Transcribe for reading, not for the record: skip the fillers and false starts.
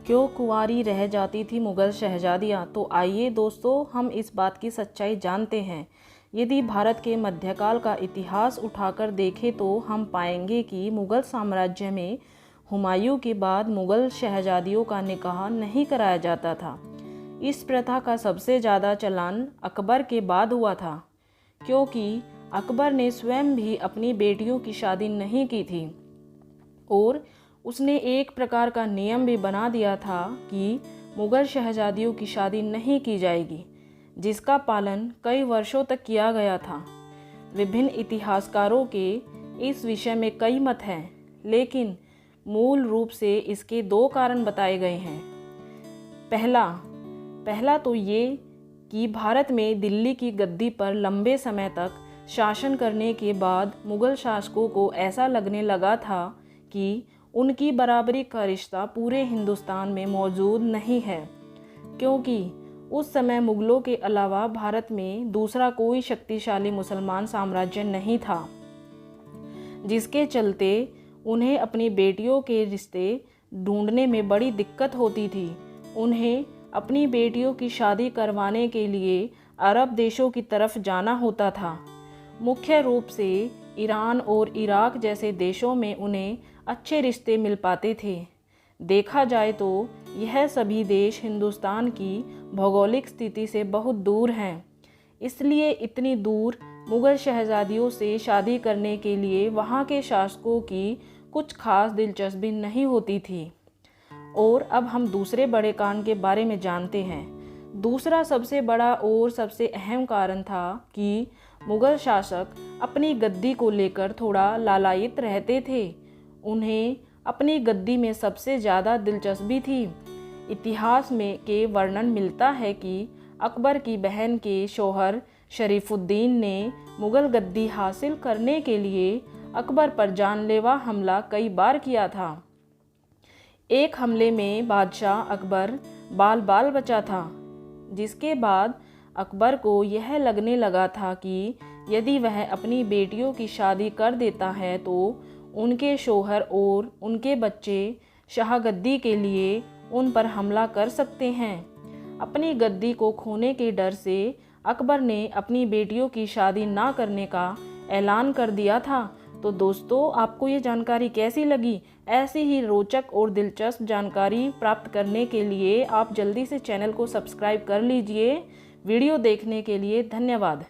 क्यों कुंवारी रह जाती थी मुग़ल शहज़ादियाँ? तो आइए दोस्तों, हम इस बात की सच्चाई जानते हैं। यदि भारत के मध्यकाल का इतिहास उठाकर देखें तो हम पाएंगे कि मुग़ल साम्राज्य में हुमायूं के बाद मुग़ल शहज़ादियों का निकाह नहीं कराया जाता था। इस प्रथा का सबसे ज़्यादा चलन अकबर के बाद हुआ था, क्योंकि अकबर ने स्वयं भी अपनी बेटियों की शादी नहीं की थी और उसने एक प्रकार का नियम भी बना दिया था कि मुग़ल शहज़ादियों की शादी नहीं की जाएगी, जिसका पालन कई वर्षों तक किया गया था। विभिन्न इतिहासकारों के इस विषय में कई मत हैं, लेकिन मूल रूप से इसके दो कारण बताए गए हैं। पहला तो ये कि भारत में दिल्ली की गद्दी पर लंबे समय तक शासन करने के बाद मुग़ल शासकों को ऐसा लगने लगा था कि उनकी बराबरी का रिश्ता पूरे हिंदुस्तान में मौजूद नहीं है, क्योंकि उस समय मुग़लों के अलावा भारत में दूसरा कोई शक्तिशाली मुसलमान साम्राज्य नहीं था, जिसके चलते उन्हें अपनी बेटियों के रिश्ते ढूंढने में बड़ी दिक्कत होती थी। उन्हें अपनी बेटियों की शादी करवाने के लिए अरब देशों की तरफ जाना होता था। मुख्य रूप से ईरान और इराक जैसे देशों में उन्हें अच्छे रिश्ते मिल पाते थे। देखा जाए तो यह सभी देश हिंदुस्तान की भौगोलिक स्थिति से बहुत दूर हैं, इसलिए इतनी दूर मुग़ल शहज़ादियों से शादी करने के लिए वहाँ के शासकों की कुछ खास दिलचस्पी नहीं होती थी। और अब हम दूसरे बड़े कारण के बारे में जानते हैं। दूसरा सबसे बड़ा और सबसे अहम कारण था कि मुग़ल शासक अपनी गद्दी को लेकर थोड़ा लालायित रहते थे। उन्हें अपनी गद्दी में सबसे ज़्यादा दिलचस्पी थी। इतिहास में के वर्णन मिलता है कि अकबर की बहन के शौहर शरीफुद्दीन ने मुग़ल गद्दी हासिल करने के लिए अकबर पर जानलेवा हमला कई बार किया था। एक हमले में बादशाह अकबर बाल बाल बचा था, जिसके बाद अकबर को यह लगने लगा था कि यदि वह अपनी बेटियों की शादी कर देता है तो उनके शौहर और उनके बच्चे शाहगद्दी के लिए उन पर हमला कर सकते हैं। अपनी गद्दी को खोने के डर से अकबर ने अपनी बेटियों की शादी ना करने का ऐलान कर दिया था। तो दोस्तों, आपको ये जानकारी कैसी लगी? ऐसी ही रोचक और दिलचस्प जानकारी प्राप्त करने के लिए आप जल्दी से चैनल को सब्सक्राइब कर लीजिए। वीडियो देखने के लिए धन्यवाद।